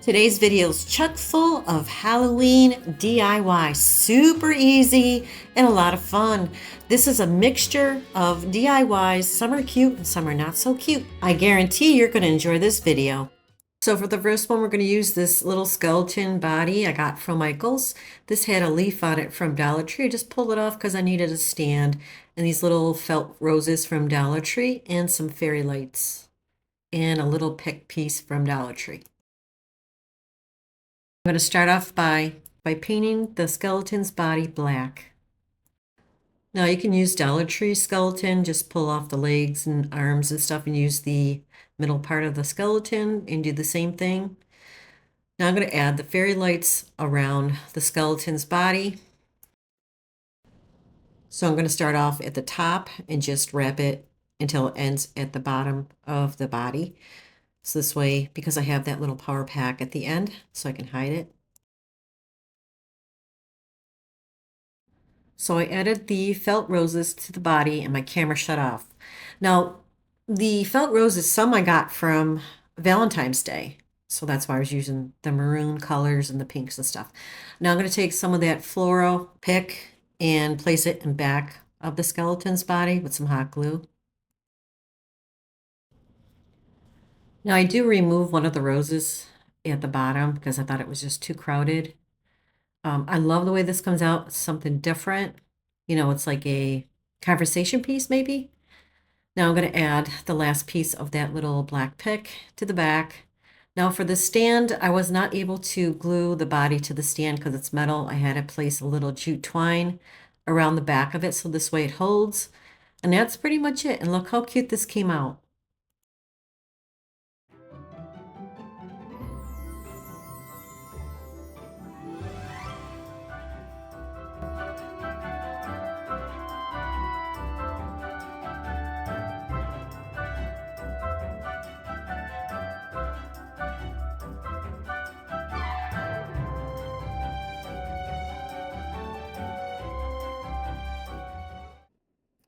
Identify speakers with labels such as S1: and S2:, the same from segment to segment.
S1: Today's video is chock full of Halloween DIY. Super easy and a lot of fun. This is a mixture of DIYs. Some are cute and some are not so cute. I guarantee you're going to enjoy this video. So for the first one, we're going to use this little skeleton body I got from Michael's. This had a leaf on it from Dollar Tree. I just pulled it off because I needed a stand. And these little felt roses from Dollar Tree and some fairy lights and a little pick piece from Dollar Tree. I'm going to start off by painting the skeleton's body black. Now you can use Dollar Tree skeleton, just pull off the legs and arms and stuff and use the middle part of the skeleton and do the same thing. Now I'm going to add the fairy lights around the skeleton's body. So I'm going to start off at the top and just wrap it until it ends at the bottom of the body. So this way, because I have that little power pack at the end, so I can hide it. So I added the felt roses to the body and my camera shut off. Now, the felt roses, some I got from Valentine's Day. So that's why I was using the maroon colors and the pinks and stuff. Now I'm going to take some of that floral pick and place it in back of the skeleton's body with some hot glue. Now I do remove one of the roses at the bottom because I thought it was just too crowded. I love the way this comes out. It's something different. You know, it's like a conversation piece, maybe. Now I'm going to add the last piece of that little black pick to the back. Now for the stand, I was not able to glue the body to the stand because it's metal. I had to place a little jute twine around the back of it so this way it holds. And that's pretty much it. And look how cute this came out.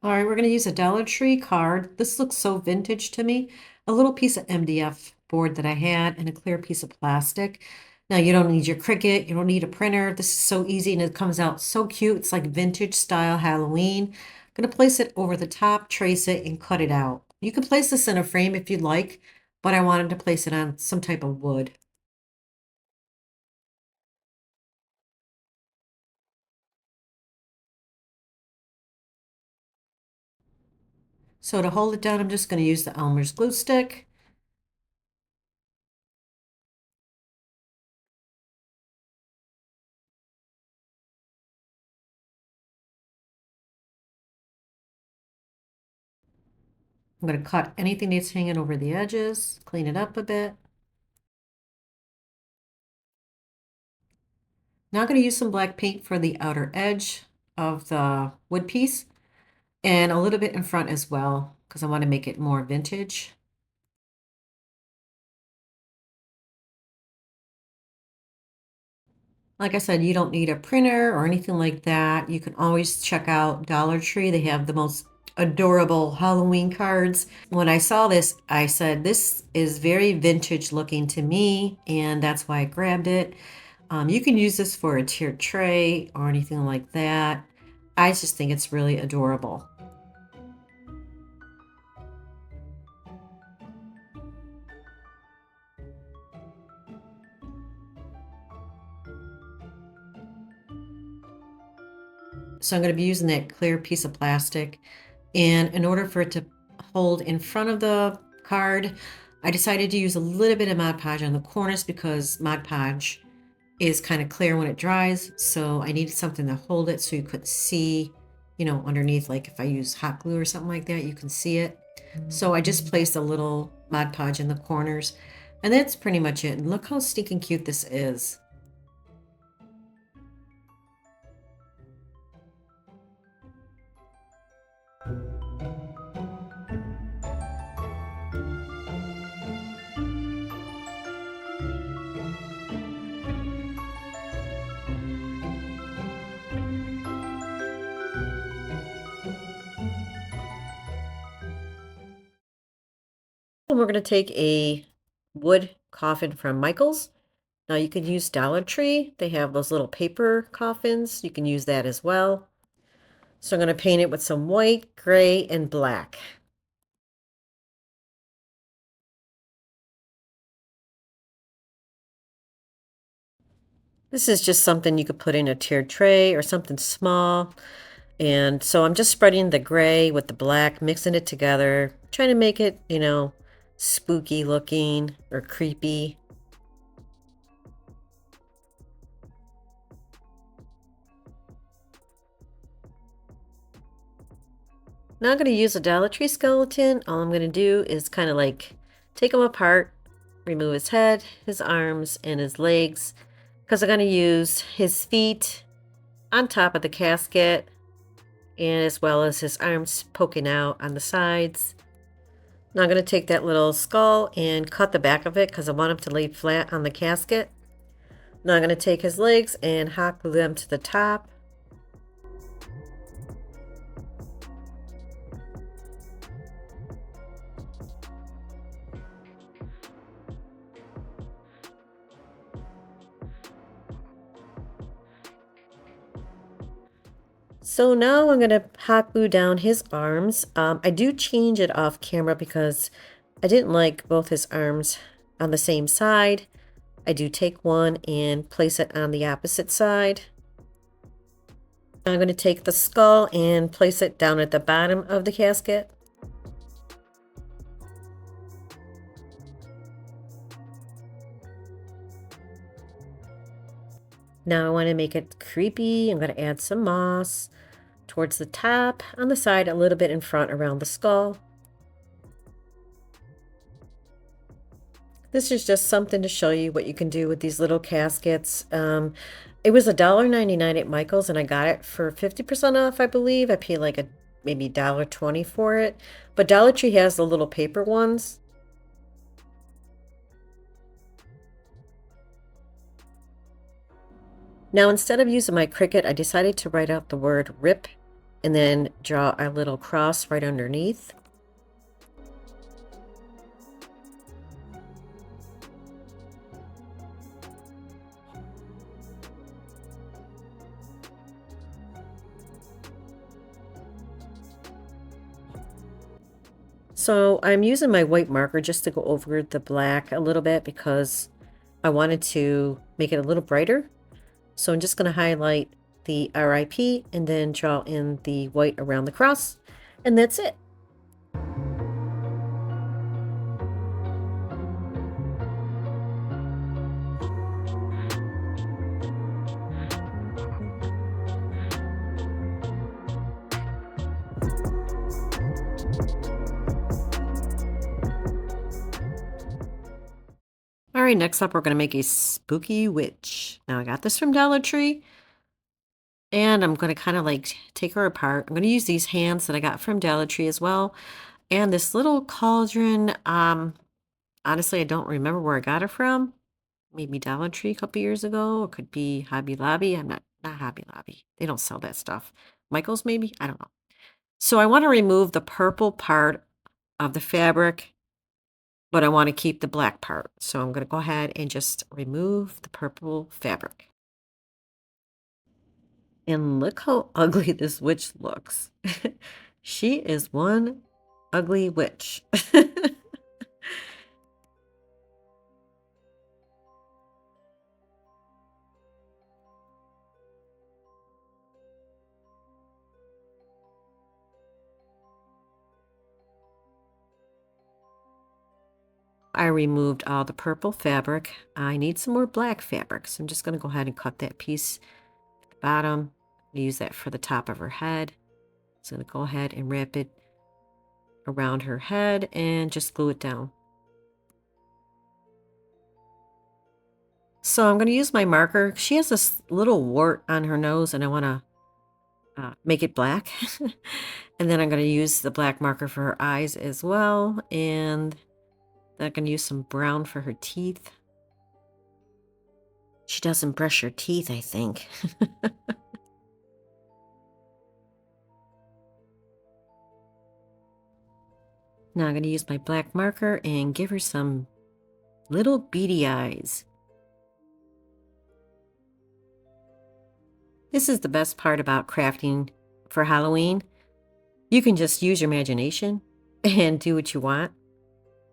S1: All right, we're going to use a Dollar Tree card. This looks so vintage to me. A little piece of MDF board that I had and a clear piece of plastic. Now you don't need your Cricut. You don't need a printer. This is so easy and it comes out so cute. It's like vintage style Halloween. I'm going to place it over the top, trace it, and cut it out. You can place this in a frame if you'd like, but I wanted to place it on some type of wood. So to hold it down, I'm just going to use the Elmer's glue stick. I'm going to cut anything that's hanging over the edges, clean it up a bit. Now I'm going to use some black paint for the outer edge of the wood piece and a little bit in front as well because I want to make it more vintage. Like I said, you don't need a printer or anything like that. You can always check out Dollar Tree. They have the most adorable Halloween cards. When I saw this, I said, this is very vintage looking to me, and that's why I grabbed it. You can use this for a tiered tray or anything like that. I just think it's really adorable. So I'm going to be using that clear piece of plastic. And in order for it to hold in front of the card, I decided to use a little bit of Mod Podge on the corners because Mod Podge is kind of clear when it dries. So I needed something to hold it so you could see, you know, underneath, like if I use hot glue or something like that, you can see it. So I just placed a little Mod Podge in the corners. And that's pretty much it. And look how stinking cute this is. And we're going to take a wood coffin from Michael's Now you could use Dollar Tree. They have those little paper coffins. You can use that as well. So I'm going to paint it with some white, gray, and black. This is just something you could put in a tiered tray or something small. And so I'm just spreading the gray with the black, mixing it together, trying to make it, spooky looking or creepy. Now I'm going to use a Dollar Tree skeleton. All I'm going to do is kind of like take him apart, remove his head, his arms, and his legs, because I'm going to use his feet on top of the casket, and as well as his arms poking out on the sides. Now I'm going to take that little skull and cut the back of it because I want him to lay flat on the casket. Now I'm going to take his legs and hot glue them to the top. So now I'm going to hot glue down his arms. I do change it off camera because I didn't like both his arms on the same side. I do take one and place it on the opposite side. Now I'm going to take the skull and place it down at the bottom of the casket. Now I want to make it creepy. I'm going to add some moss towards the top, on the side, a little bit in front around the skull. This is just something to show you what you can do with these little caskets. It was $1.99 at Michael's and I got it for 50% off, I believe. I paid like maybe $1.20 for it. But Dollar Tree has the little paper ones. Now instead of using my Cricut, I decided to write out the word RIP and then draw a little cross right underneath. So I'm using my white marker just to go over the black a little bit because I wanted to make it a little brighter. So I'm just going to highlight the RIP and then draw in the white around the cross, and that's it. All right, next up, we're going to make a spooky witch. Now, I got this from Dollar Tree, and I'm going to kind of like take her apart. I'm going to use these hands that I got from Dollar Tree as well. And this little cauldron, honestly, I don't remember where I got it from. Maybe Dollar Tree a couple years ago. It could be Hobby Lobby. I'm not Hobby Lobby. They don't sell that stuff. Michael's maybe? I don't know. So I want to remove the purple part of the fabric, but I want to keep the black part. So I'm going to go ahead and just remove the purple fabric. And look how ugly this witch looks. She is one ugly witch. I removed all the purple fabric. I need some more black fabric, so I'm just going to go ahead and cut that piece at the bottom. Use that for the top of her head. So I'm going to go ahead and wrap it around her head and just glue it down. So I'm going to use my marker. She has this little wart on her nose and I want to make it black. And then I'm going to use the black marker for her eyes as well. And then I'm going to use some brown for her teeth. She doesn't brush her teeth, I think. Now I'm going to use my black marker and give her some little beady eyes. This is the best part about crafting for Halloween. You can just use your imagination and do what you want.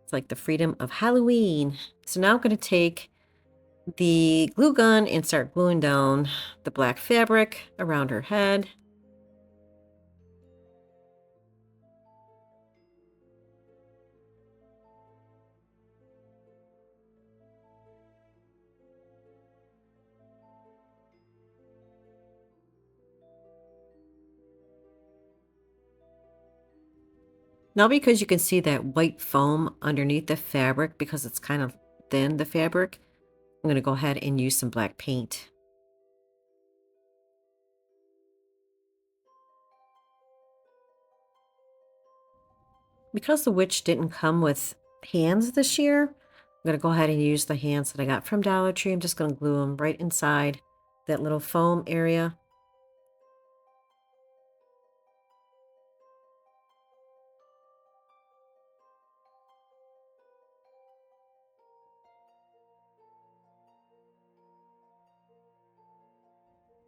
S1: It's like the freedom of Halloween. So now I'm going to take the glue gun and start gluing down the black fabric around her head. Now, because you can see that white foam underneath the fabric because it's kind of thin, the fabric, I'm going to go ahead and use some black paint. Because the witch didn't come with hands this year, I'm going to go ahead and use the hands that I got from Dollar Tree. I'm just going to glue them right inside that little foam area.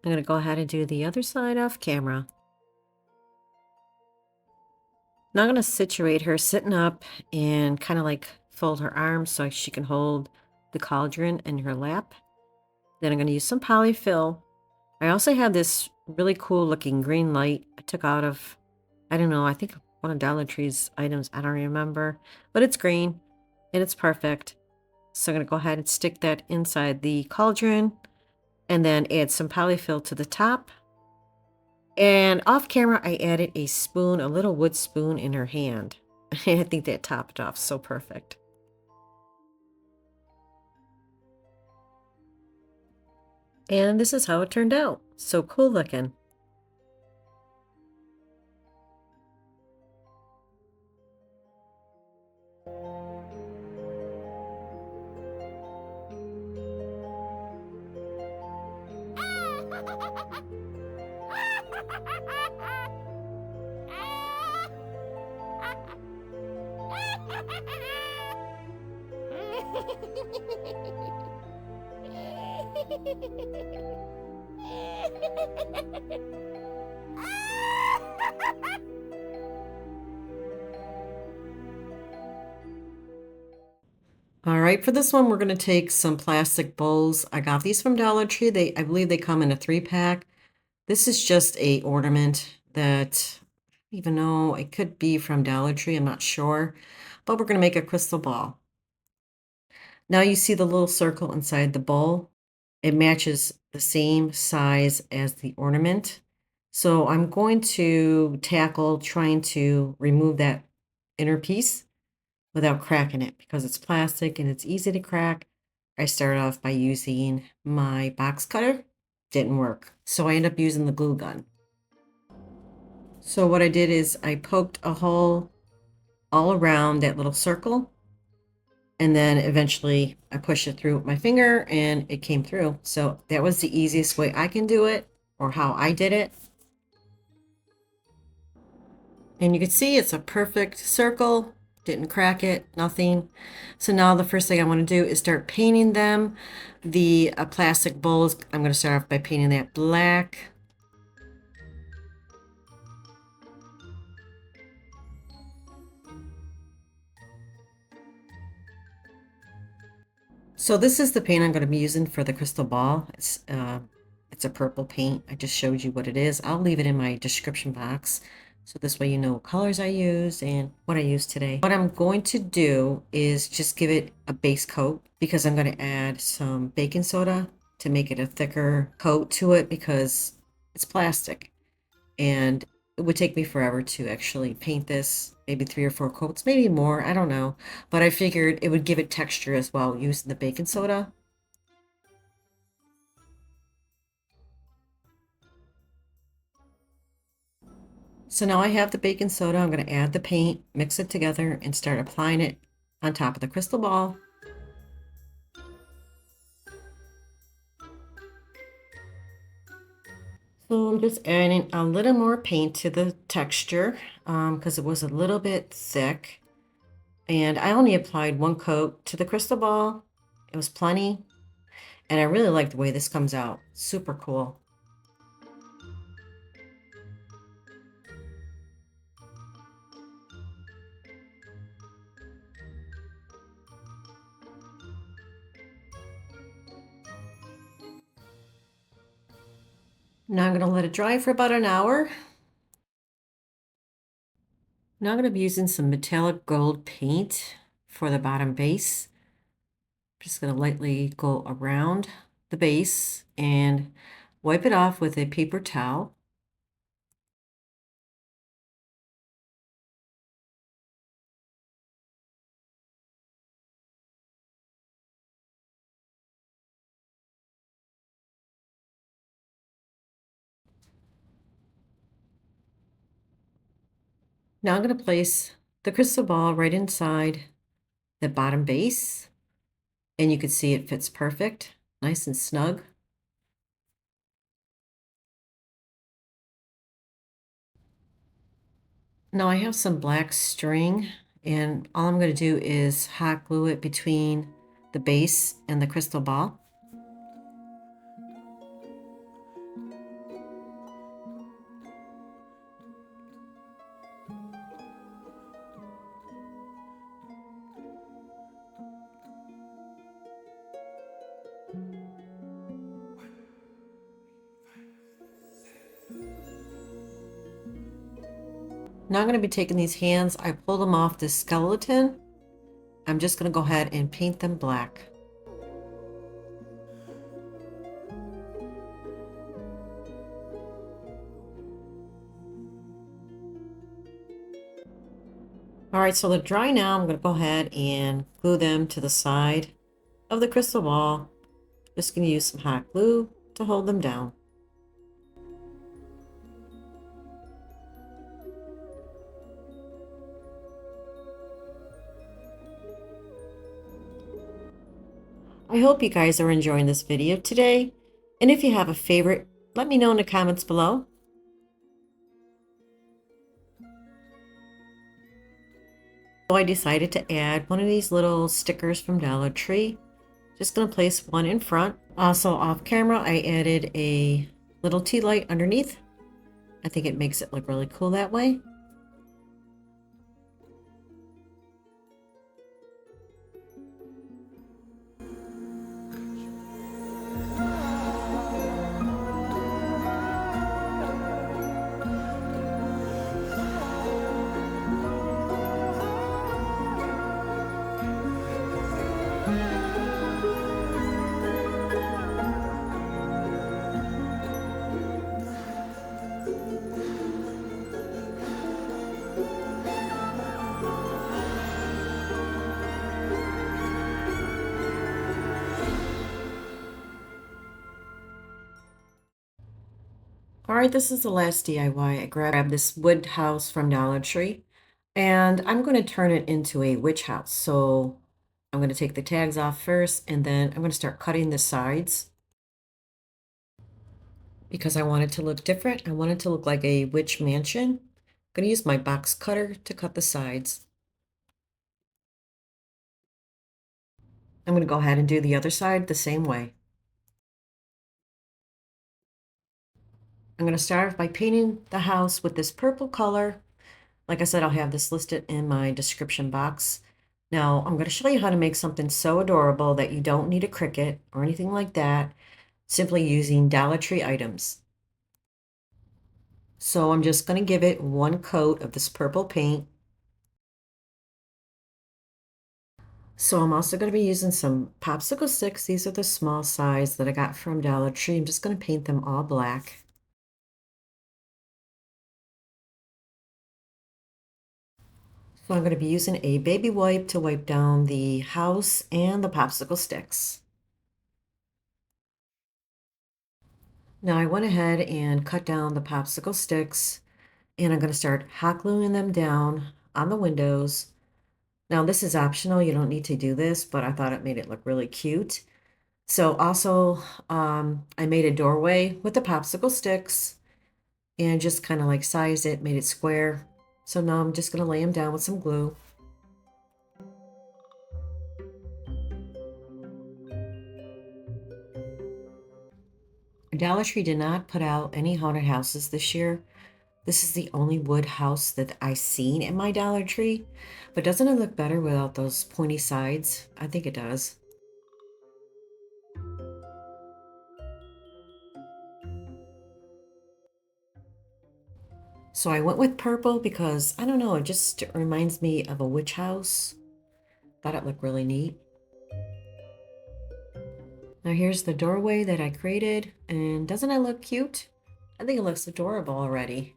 S1: I'm going to go ahead and do the other side off camera. Now I'm going to situate her sitting up and kind of like fold her arms so she can hold the cauldron in her lap. Then I'm going to use some polyfill. I also have this really cool looking green light I took out of, I don't know, I think one of Dollar Tree's items. I don't remember, but it's green and it's perfect. So I'm going to go ahead and stick that inside the cauldron and then add some polyfill to the top. And off camera, I added a spoon, a little wood spoon in her hand. I think that topped it off so perfect. And this is how it turned out. So cool looking. All right, for this one, we're going to take some plastic bowls. I got these from Dollar Tree. I believe they come in a 3-pack. This is just a ornament that I don't even know, it could be from Dollar Tree. I'm not sure, but we're going to make a crystal ball. Now you see the little circle inside the bowl. It matches the same size as the ornament. So I'm going to tackle trying to remove that inner piece without cracking it because it's plastic and it's easy to crack. I started off by using my box cutter. Didn't work. So I ended up using the glue gun. So what I did is I poked a hole all around that little circle. And then eventually I pushed it through with my finger and it came through. So that was the easiest way I can do it, or how I did it. And you can see it's a perfect circle. Didn't crack it, nothing. So now the first thing I want to do is start painting them. The plastic bowls, I'm going to start off by painting that black. So this is the paint I'm going to be using for the crystal ball. It's a purple paint. I just showed you what it is. I'll leave it in my description box. So this way you know what colors I use and what I use today. What I'm going to do is just give it a base coat because I'm going to add some baking soda to make it a thicker coat to it because it's plastic. And it would take me forever to actually paint this, maybe 3 or 4 coats, maybe more, I don't know. But I figured it would give it texture as well using the baking soda. So now I have the baking soda. I'm going to add the paint, mix it together, and start applying it on top of the crystal ball. So I'm just adding a little more paint to the texture because it was a little bit thick. And I only applied 1 coat to the crystal ball. It was plenty. And I really like the way this comes out. Super cool. Now I'm going to let it dry for about an hour. Now I'm going to be using some metallic gold paint for the bottom base. Just going to lightly go around the base and wipe it off with a paper towel. Now I'm going to place the crystal ball right inside the bottom base, and you can see it fits perfect, nice and snug. Now I have some black string, and all I'm going to do is hot glue it between the base and the crystal ball. Now I'm going to be taking these hands, I pulled them off this skeleton. I'm just going to go ahead and paint them black. All right, so they're dry now. I'm going to go ahead and glue them to the side of the crystal ball. Just going to use some hot glue to hold them down. I hope you guys are enjoying this video today. And if you have a favorite, let me know in the comments below. So I decided to add one of these little stickers from Dollar Tree. Just going to place one in front. Also off camera, I added a little tea light underneath. I think it makes it look really cool that way. All right, this is the last DIY. I grabbed this wood house from Dollar Tree, and I'm going to turn it into a witch house. So I'm going to take the tags off first, and then I'm going to start cutting the sides because I want it to look different. I want it to look like a witch mansion. I'm going to use my box cutter to cut the sides. I'm going to go ahead and do the other side the same way. I'm going to start by painting the house with this purple color. Like I said, I'll have this listed in my description box. Now, I'm going to show you how to make something so adorable that you don't need a Cricut or anything like that, simply using Dollar Tree items. So I'm just going to give it one coat of this purple paint. So I'm also going to be using some popsicle sticks. These are the small size that I got from Dollar Tree. I'm just going to paint them all black. So I'm going to be using a baby wipe to wipe down the house and the popsicle sticks. Now I went ahead and cut down the popsicle sticks, and I'm going to start hot gluing them down on the windows. Now this is optional, you don't need to do this, but I thought it made it look really cute. So also I made a doorway with the popsicle sticks and just kind of like sized it, made it square. So now I'm just going to lay them down with some glue. Dollar Tree did not put out any haunted houses this year. This is the only wood house that I've seen in my Dollar Tree. But doesn't it look better without those pointy sides? I think it does. So I went with purple because, I don't know, it just reminds me of a witch house. Thought it looked really neat. Now here's the doorway that I created, and doesn't it look cute? I think it looks adorable already.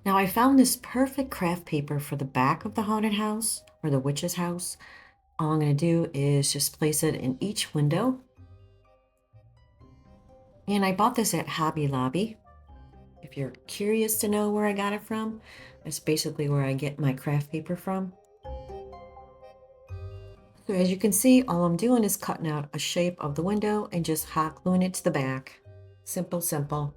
S1: Now I found this perfect craft paper for the back of the haunted house, or the witch's house. All I'm going to do is just place it in each window. And I bought this at Hobby Lobby. If you're curious to know where I got it from, that's basically where I get my craft paper from. So as you can see, all I'm doing is cutting out a shape of the window and just hot gluing it to the back. Simple, simple.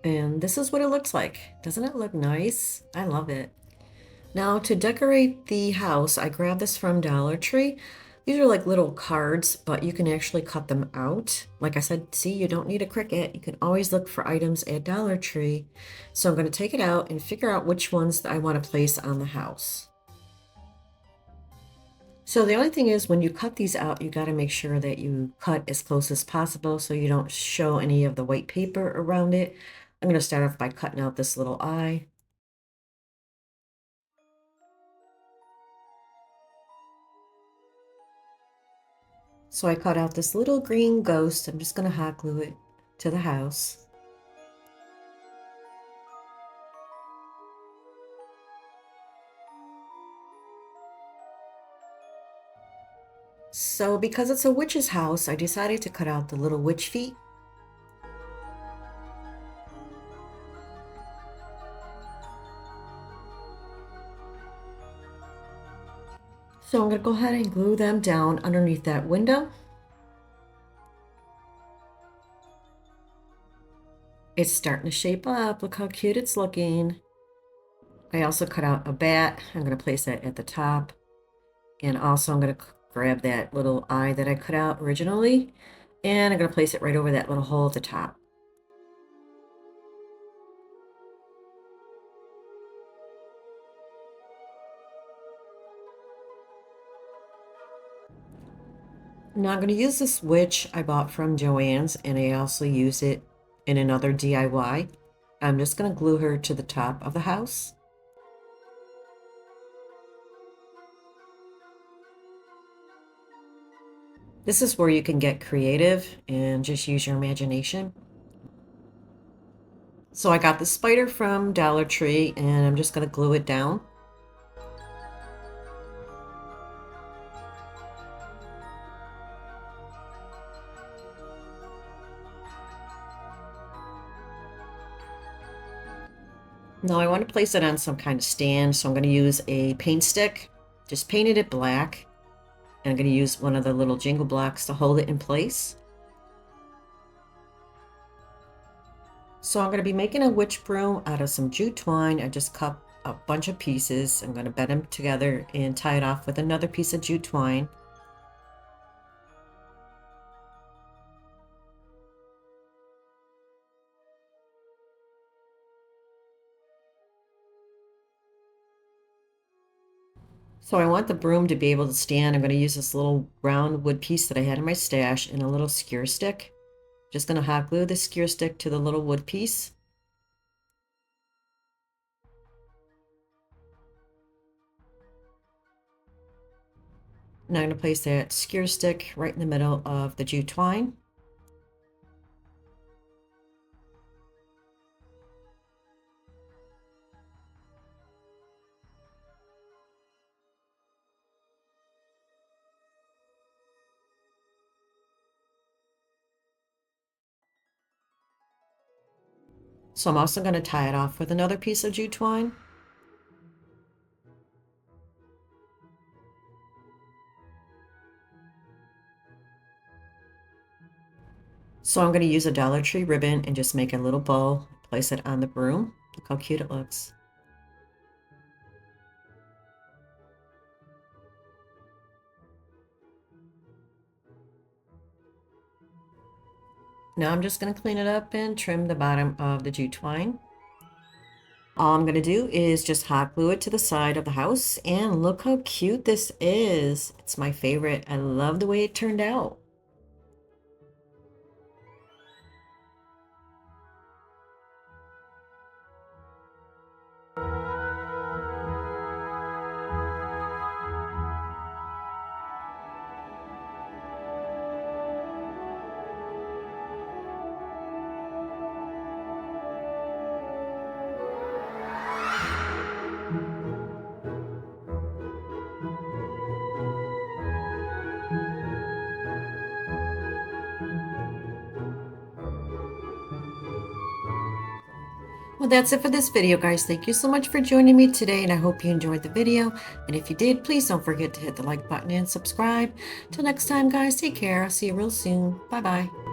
S1: And this is what it looks like. Doesn't it look nice? I love it. Now to decorate the house, I grabbed this from Dollar Tree. These are like little cards, but you can actually cut them out. Like I said, see, you don't need a Cricut. You can always look for items at Dollar Tree. So I'm going to take it out and figure out which ones that I want to place on the house. So the only thing is when you cut these out, you got to make sure that you cut as close as possible so you don't show any of the white paper around it. I'm going to start off by cutting out this little eye. So I cut out this little green ghost. I'm just going to hot glue it to the house. So because it's a witch's house, I decided to cut out the little witch feet. So I'm going to go ahead and glue them down underneath that window. It's starting to shape up. Look how cute it's looking. I also cut out a bat. I'm going to place that at the top. And also I'm going to grab that little eye that I cut out originally. And I'm going to place it right over that little hole at the top. Now I'm going to use this witch I bought from Joann's, and I also use it in another DIY. I'm just going to glue her to the top of the house. This is where you can get creative and just use your imagination. So I got the spider from Dollar Tree, and I'm just going to glue it down. Now I want to place it on some kind of stand, so I'm going to use a paint stick. Just painted it black. And I'm going to use one of the little jingle blocks to hold it in place. So I'm going to be making a witch broom out of some jute twine. I just cut a bunch of pieces. I'm going to bend them together and tie it off with another piece of jute twine. So I want the broom to be able to stand. I'm going to use this little round wood piece that I had in my stash and a little skewer stick. Just going to hot glue the skewer stick to the little wood piece. Now I'm going to place that skewer stick right in the middle of the jute twine. So I'm also going to tie it off with another piece of jute twine. So I'm going to use a Dollar Tree ribbon and just make a little bow, place it on the broom. Look how cute it looks. Now I'm just going to clean it up and trim the bottom of the jute twine. All I'm going to do is just hot glue it to the side of the house, and look how cute this is. It's my favorite. I love the way it turned out. Well, that's it for this video, guys. Thank you so much for joining me today, and I hope you enjoyed the video. And if you did, please don't forget to hit the like button and subscribe. Till next time, guys, take care. I'll see you real soon. Bye-bye.